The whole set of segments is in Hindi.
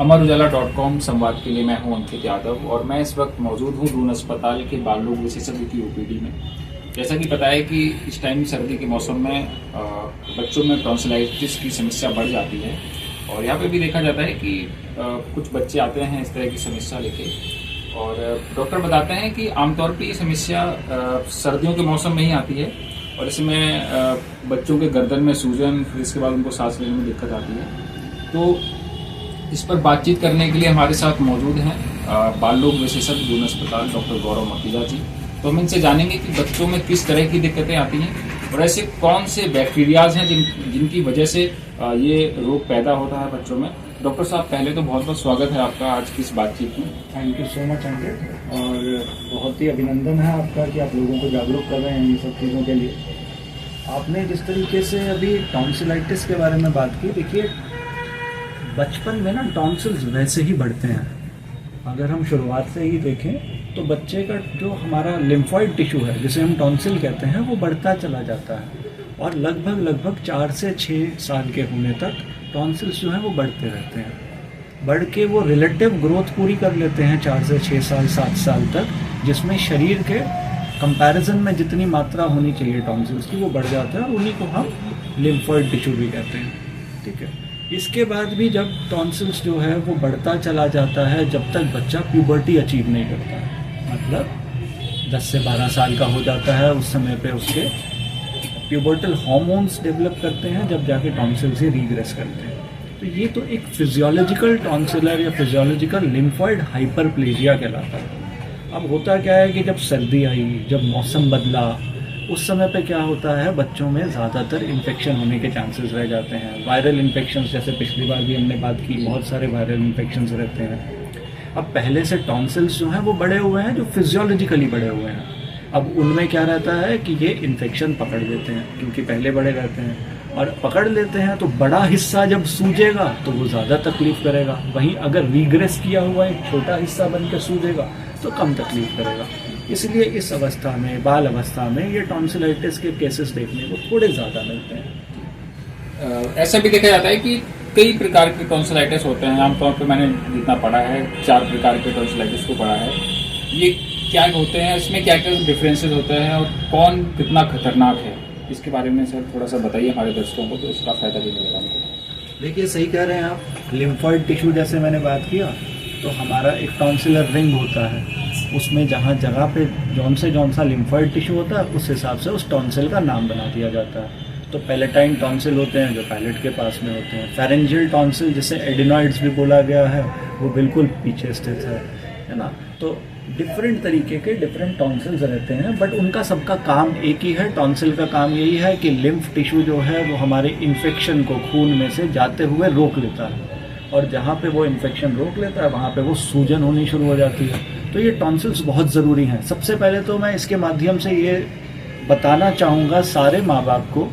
अमरउजाला.com संवाद के लिए मैं हूं अंकित यादव और मैं इस वक्त मौजूद हूं दून अस्पताल के बाल रोग विशेषज्ञ की ओपीडी में। जैसा कि पता है कि इस टाइम सर्दी के मौसम में बच्चों में टॉन्सिलाइटिस की समस्या बढ़ जाती है और यहाँ पे भी देखा जाता है कि कुछ बच्चे आते हैं इस तरह की समस्या लेके और डॉक्टर बताते हैं कि आमतौर पर ये समस्या सर्दियों के मौसम में ही आती है और इसमें बच्चों के गर्दन में सूजन, फिर इसके बाद उनको सांस लेने में दिक्कत आती है। तो इस पर बातचीत करने के लिए हमारे साथ मौजूद हैं बाल रोग विशेषज्ञ दून अस्पताल डॉक्टर गौरव मखीजा जी। तो हम इनसे जानेंगे कि बच्चों में किस तरह की दिक्कतें आती हैं और ऐसे कौन से बैक्टीरियाज हैं जिनकी वजह से ये रोग पैदा होता है बच्चों में। डॉक्टर साहब, पहले तो बहुत बहुत स्वागत है आपका आज की इस बातचीत में। थैंक यू सो मच अंकित, और बहुत ही अभिनंदन है आपका कि आप लोगों को जागरूक कर रहे हैं इन सब चीज़ों के लिए। आपने जिस तरीके से अभी टॉन्सिलाइटिस के बारे में बात की, देखिए बचपन में ना टॉन्सिल्स वैसे ही बढ़ते हैं। अगर हम शुरुआत से ही देखें तो बच्चे का जो हमारा लिम्फॉइड टिश्यू है, जिसे हम टॉन्सिल कहते हैं, वो बढ़ता चला जाता है और लगभग 4 से 6 साल के होने तक टॉन्सिल्स जो हैं वो बढ़ते रहते हैं। बढ़ के वो रिलेटिव ग्रोथ पूरी कर लेते हैं 4 से 6 साल 7 साल तक, जिसमें शरीर के कंपैरिजन में जितनी मात्रा होनी चाहिए टॉन्सिल्स की वो बढ़ जाता है और उन्हीं को हम लिम्फॉइड टिश्यू भी कहते हैं। ठीक है, इसके बाद भी जब टॉन्सिल्स जो है वो बढ़ता चला जाता है जब तक बच्चा प्यूबर्टी अचीव नहीं करता है, मतलब 10 से 12 साल का हो जाता है, उस समय पे उसके प्यूबर्टल हार्मोन्स डेवलप करते हैं, जब जाके टॉन्सिल्स ही रीग्रेस करते हैं। तो ये तो एक फिजियोलॉजिकल टॉन्सिलर या फिजियोलॉजिकल लिम्फॉइड हाइपरप्लेजिया कहलाता है। अब होता क्या है कि जब सर्दी आई, जब मौसम बदला, उस समय पे क्या होता है, बच्चों में ज़्यादातर इन्फेक्शन होने के चांसेस रह जाते हैं। वायरल इन्फेक्शंस, जैसे पिछली बार भी हमने बात की, बहुत सारे वायरल इन्फेक्शंस रहते हैं। अब पहले से टॉन्सिल्स जो हैं वो बड़े हुए हैं, जो फिजियोलॉजिकली बड़े हुए हैं। अब उनमें क्या रहता है कि ये इन्फेक्शन पकड़ लेते हैं क्योंकि पहले बड़े रहते हैं, और पकड़ लेते हैं तो बड़ा हिस्सा जब सूजेगा तो वो ज़्यादा तकलीफ करेगा। वहीं अगर रीग्रेस किया हुआ एक छोटा हिस्सा बन के सूजेगा तो कम तकलीफ करेगा। इसलिए इस अवस्था में, बाल अवस्था में, ये टॉन्सिलाइटिस के केसेस देखने को थोड़े ज़्यादा मिलते हैं। ऐसा भी देखा जाता है कि कई प्रकार के टॉन्सिलाइटिस होते हैं। आमतौर पर मैंने जितना पढ़ा है 4 प्रकार के टॉन्सिलाइटिस को पढ़ा है। ये क्या होते हैं, इसमें क्या क्या डिफरेंसेस होते हैं और कौन कितना खतरनाक है, इसके बारे में सर थोड़ा सा बताइए हमारे दर्शकों को, तो इसका फायदा भी मिलेगा हमको। देखिए, सही कह रहे हैं आप। लिम्फॉइड टिश्यू जैसे मैंने बात किया, तो हमारा एक टॉन्सिलर रिंग होता है, उसमें जहाँ जगह पे जौन सा लिम्फॉइड टिश्यू होता है उस हिसाब से उस टॉन्सिल का नाम बना दिया जाता है। तो पैलेटाइन टॉन्सिल होते हैं जो पैलेट के पास में होते हैं। फेरेंजियल टॉन्सिल, जिसे एडिनॉइड्स भी बोला गया है, वो बिल्कुल पीछे स्थित है ना। तो डिफरेंट तरीके के डिफरेंट टॉन्सिल्स रहते हैं, बट उनका सबका काम एक ही है। टॉन्सिल का काम यही है कि लिम्फ टिश्यू जो है वो हमारे इन्फेक्शन को खून में से जाते हुए रोक लेता है, और जहाँ पे वो इन्फेक्शन रोक लेता है वहाँ पे वो सूजन होनी शुरू हो जाती है। तो ये टॉन्सिल्स बहुत ज़रूरी हैं। सबसे पहले तो मैं इसके माध्यम से ये बताना चाहूँगा सारे माँ बाप को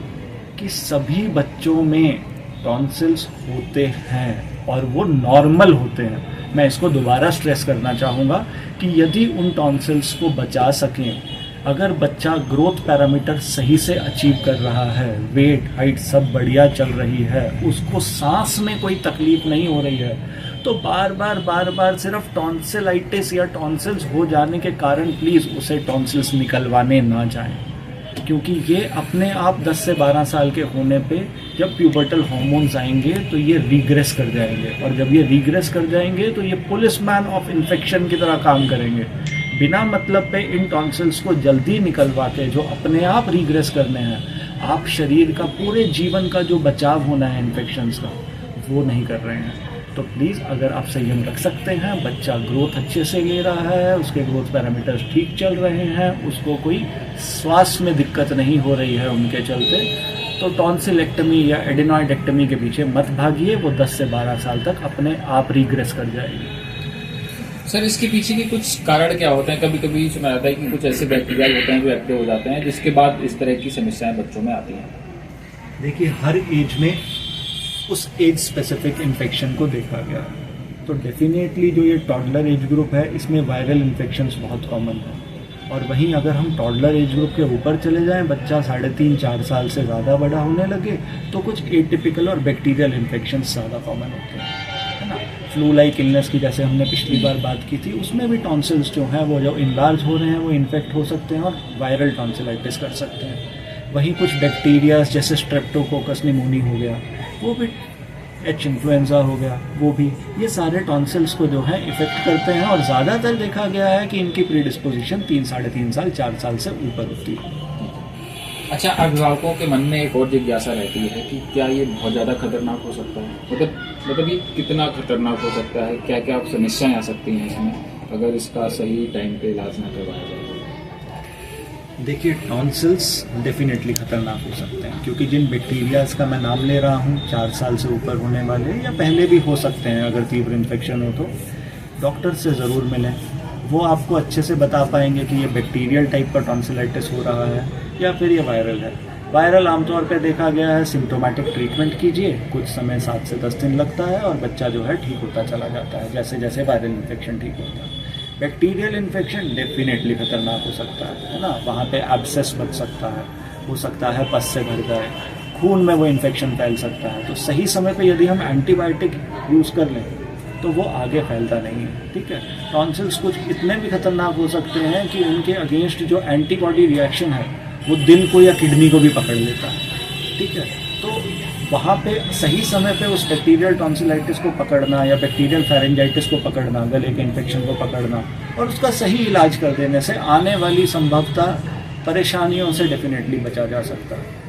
कि सभी बच्चों में टॉन्सिल्स होते हैं और वो नॉर्मल होते हैं। मैं इसको दोबारा स्ट्रेस करना चाहूँगा कि यदि उन टॉन्सिल्स को बचा सकें, अगर बच्चा ग्रोथ पैरामीटर सही से अचीव कर रहा है, वेट हाइट सब बढ़िया चल रही है, उसको सांस में कोई तकलीफ नहीं हो रही है, तो बार बार सिर्फ टॉन्सिलाइटिस या टॉन्सिल्स हो जाने के कारण प्लीज़ उसे टॉन्सिल्स निकलवाने ना जाएं, क्योंकि ये अपने आप 10 से 12 साल के होने पे जब प्यूबर्टल हार्मोन्स आएंगे तो ये रीग्रेस कर जाएंगे, और जब ये रीग्रेस कर जाएंगे तो ये पुलिसमैन ऑफ इन्फेक्शन की तरह काम करेंगे। बिना मतलब पे इन टॉन्सिल्स को जल्दी निकलवा के जो अपने आप रीग्रेस करने हैं, आप शरीर का पूरे जीवन का जो बचाव होना है इन्फेक्शंस का, वो नहीं कर रहे हैं। तो प्लीज़ अगर आप संयम रख सकते हैं, बच्चा ग्रोथ अच्छे से ले रहा है, उसके ग्रोथ पैरामीटर्स ठीक चल रहे हैं, उसको कोई श्वास में दिक्कत नहीं हो रही है उनके चलते, तो टॉन्सिलेक्टमी या एडिनॉइडेक्टमी के पीछे मत भागिए। वो 10 से 12 साल तक अपने आप रीग्रेस कर जाएगी। सर, इसके पीछे के कुछ कारण क्या होते हैं? कभी कभी सुना जाता है कि कुछ ऐसे बैक्टीरिया होते हैं जो एक्टिव हो जाते हैं, जिसके बाद इस तरह की समस्याएं बच्चों में आती हैं। देखिए, हर एज में उस एज स्पेसिफिक इन्फेक्शन को देखा गया है। तो डेफिनेटली जो ये टॉडलर एज ग्रुप है, इसमें वायरल इन्फेक्शंस बहुत कॉमन हैं। और वहीं अगर हम टॉडलर एज ग्रुप के ऊपर चले जाएं, बच्चा 3.5-4 साल से ज़्यादा बड़ा होने लगे, तो कुछ एटिपिकल और बैक्टीरियल इन्फेक्शंस ज़्यादा कॉमन होते हैं, है ना। फ्लू लाइक इलनेस की जैसे हमने पिछली बार बात की थी, उसमें भी टॉन्सिल्स जो हैं वो जो इनलार्ज हो रहे हैं वो इन्फेक्ट हो सकते हैं और वायरल टॉन्सिलाइटिस कर सकते हैं। वहीं कुछ बैक्टीरियाज जैसे स्ट्रेप्टोकोकस निमोनी हो गया, वो भी एच इन्फ्लुएंजा हो गया, वो भी, ये सारे टॉन्सिल्स को जो है इफेक्ट करते हैं और ज़्यादातर देखा गया है कि इनकी प्रीडिस्पोजिशन 3, 3.5 साल 4 साल से ऊपर होती है। अच्छा, अभिभावकों के मन में एक और जिज्ञासा रहती है कि क्या ये बहुत ज़्यादा खतरनाक हो सकता है? मतलब ये कितना खतरनाक हो सकता है, क्या क्या समस्याएं आ सकती हैं इसमें अगर इसका सही टाइम पे इलाज ना करवाया जाए? देखिए, टॉन्सिल्स डेफिनेटली खतरनाक हो सकते हैं क्योंकि जिन बैक्टीरियाज का मैं नाम ले रहा हूँ 4 साल से ऊपर होने वाले या पहले भी हो सकते हैं, अगर तीव्र इन्फेक्शन हो तो डॉक्टर से ज़रूर मिलें। वो आपको अच्छे से बता पाएंगे कि ये बैक्टीरियल टाइप का टॉन्सिलाइटिस हो रहा है या फिर ये वायरल है। वायरल आमतौर पर देखा गया है सिम्टोमेटिक ट्रीटमेंट कीजिए, कुछ समय 7 से 10 दिन लगता है और बच्चा जो है ठीक होता चला जाता है जैसे जैसे वायरल इन्फेक्शन ठीक होता है। बैक्टीरियल इन्फेक्शन डेफिनेटली खतरनाक हो सकता है ना, वहाँ पे एब्सेस बच सकता है, हो सकता है पस से भर जाए, खून में वो इन्फेक्शन फैल सकता है। तो सही समय पे यदि हम एंटीबायोटिक यूज़ कर लें तो वो आगे फैलता नहीं है, ठीक है। टॉन्सिल्स कुछ इतने भी खतरनाक हो सकते हैं कि उनके अगेंस्ट जो एंटीबॉडी रिएक्शन है वो दिल को या किडनी को भी पकड़ लेता है, ठीक है। तो वहाँ पे सही समय पे उस बैक्टीरियल टॉन्सिलाइटिस को पकड़ना या बैक्टीरियल फेरेंजाइटिस को पकड़ना, गले के इन्फेक्शन को पकड़ना और उसका सही इलाज कर देने से आने वाली संभवतः परेशानियों से डेफिनेटली बचा जा सकता है।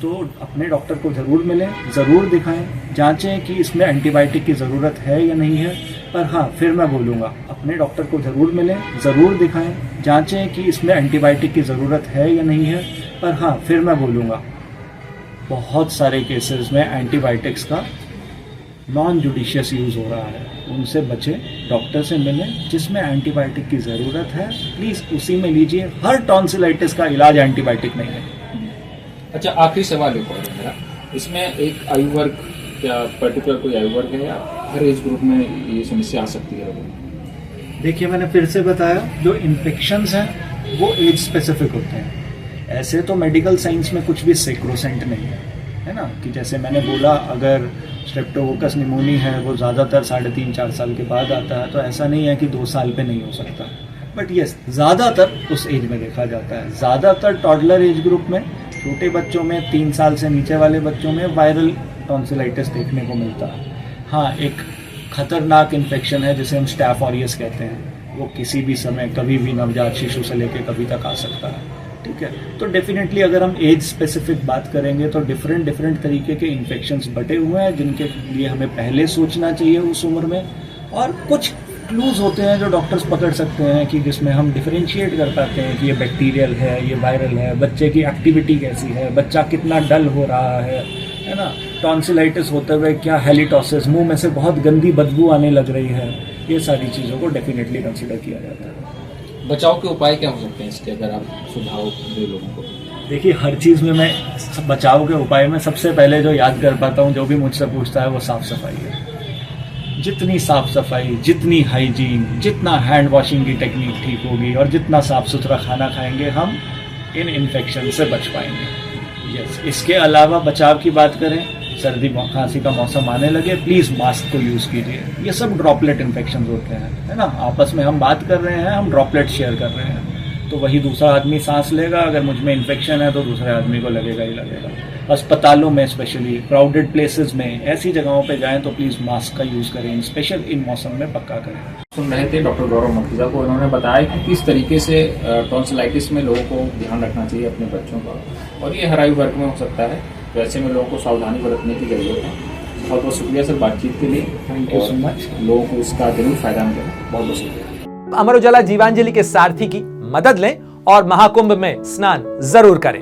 तो अपने डॉक्टर को ज़रूर मिलें, ज़रूर दिखाएं, जांचें कि इसमें एंटीबायोटिक की ज़रूरत है या नहीं है। पर हाँ, फिर मैं बोलूँगा, अपने डॉक्टर को ज़रूर मिलें, ज़रूर दिखाएं, जांचें कि इसमें एंटीबायोटिक की ज़रूरत है या नहीं है। पर हाँ, फिर मैं बोलूँगा, बहुत सारे केसेस में एंटीबायोटिक्स का नॉन जुडिशियस यूज़ हो रहा है, उनसे बचें, डॉक्टर से मिलें। जिसमें एंटीबायोटिक की ज़रूरत है प्लीज़ उसी में लीजिए। हर टॉन्सिलाइटिस का इलाज एंटीबायोटिक नहीं है। अच्छा, आखिरी सवाल एक और है मेरा, इसमें एक आयु वर्ग, क्या पर्टिकुलर कोई आयु वर्ग है या हर एज ग्रुप में ये समस्या आ सकती है? देखिए, मैंने फिर से बताया, जो इन्फेक्शंस हैं वो एज स्पेसिफिक होते हैं। ऐसे तो मेडिकल साइंस में कुछ भी सेक्रोसेंट नहीं है ना, कि जैसे मैंने बोला अगर स्ट्रेप्टोकोकस निमोनी है वो ज़्यादातर 3.5-4 साल के बाद आता है, तो ऐसा नहीं है कि 2 साल पे नहीं हो सकता। बट यस, ज़्यादातर उस एज में देखा जाता है। ज़्यादातर टॉडलर एज ग्रुप में, छोटे बच्चों में, 3 साल से नीचे वाले बच्चों में वायरल टॉन्सिलाइटिस देखने को मिलता है। हाँ, एक खतरनाक इन्फेक्शन है जिसे हम स्टैफ ऑरियस कहते हैं, वो किसी भी समय कभी भी नवजात शिशु से लेकर कभी तक आ सकता है, ठीक है। तो डेफिनेटली अगर हम एज स्पेसिफिक बात करेंगे तो डिफरेंट तरीके के इन्फेक्शंस बटे हुए हैं जिनके लिए हमें पहले सोचना चाहिए उस उम्र में। और कुछ क्लूज होते हैं जो डॉक्टर्स पकड़ सकते हैं कि जिसमें हम डिफरेंशिएट कर पाते हैं कि ये बैक्टीरियल है, ये वायरल है, बच्चे की एक्टिविटी कैसी है, बच्चा कितना डल हो रहा है ना, टॉन्सिलाइटिस होते हुए क्या हेलिटोसिस, मुंह में से बहुत गंदी बदबू आने लग रही है, ये सारी चीज़ों को डेफिनेटली कंसिडर किया जाता है। बचाव के उपाय क्या हो सकते हैं इसके, अगर आप सुझाव दें लोगों को? देखिए, हर चीज़ में मैं बचाव के उपाय में सबसे पहले जो याद कर पाता हूँ, जो भी मुझसे पूछता है, वो साफ़ सफाई है। जितनी साफ़ सफाई, जितनी हाइजीन, जितना हैंड वॉशिंग की टेक्निक ठीक होगी और जितना साफ़ सुथरा खाना खाएंगे, हम इन इन्फेक्शन से बच पाएंगे। यस, इसके अलावा बचाव की बात करें, सर्दी खांसी का मौसम आने लगे, प्लीज़ मास्क को यूज़ कीजिए। ये सब ड्रॉपलेट इन्फेक्शन होते हैं, है ना, आपस में हम बात कर रहे हैं, हम ड्रॉपलेट शेयर कर रहे हैं, तो वही दूसरा आदमी सांस लेगा, अगर मुझ में इन्फेक्शन है तो दूसरे आदमी को लगेगा ही लगेगा। अस्पतालों में, स्पेशली क्राउडेड प्लेसेस में, ऐसी जगहों पे जाएं तो प्लीज़ मास्क का यूज़ करें, स्पेशल इन मौसम में पक्का करें। सुन रहे थे डॉक्टर गौरव मखीजा को, उन्होंने बताया कि किस तरीके से टॉन्सिलाइटिस में लोगों को ध्यान रखना चाहिए अपने बच्चों का, और ये हर आयु वर्ग में हो सकता है, तो ऐसे में लोगों को सावधानी बरतने की जरूरत है। बहुत बहुत शुक्रिया सर बातचीत के लिए, थैंक यू सो मच। लोगों को इसका जरूर फायदा मिलेगा, बहुत बहुत शुक्रिया। अमर उजाला जीवांजलि के सारथी की मदद लें और महाकुंभ में स्नान जरूर करें।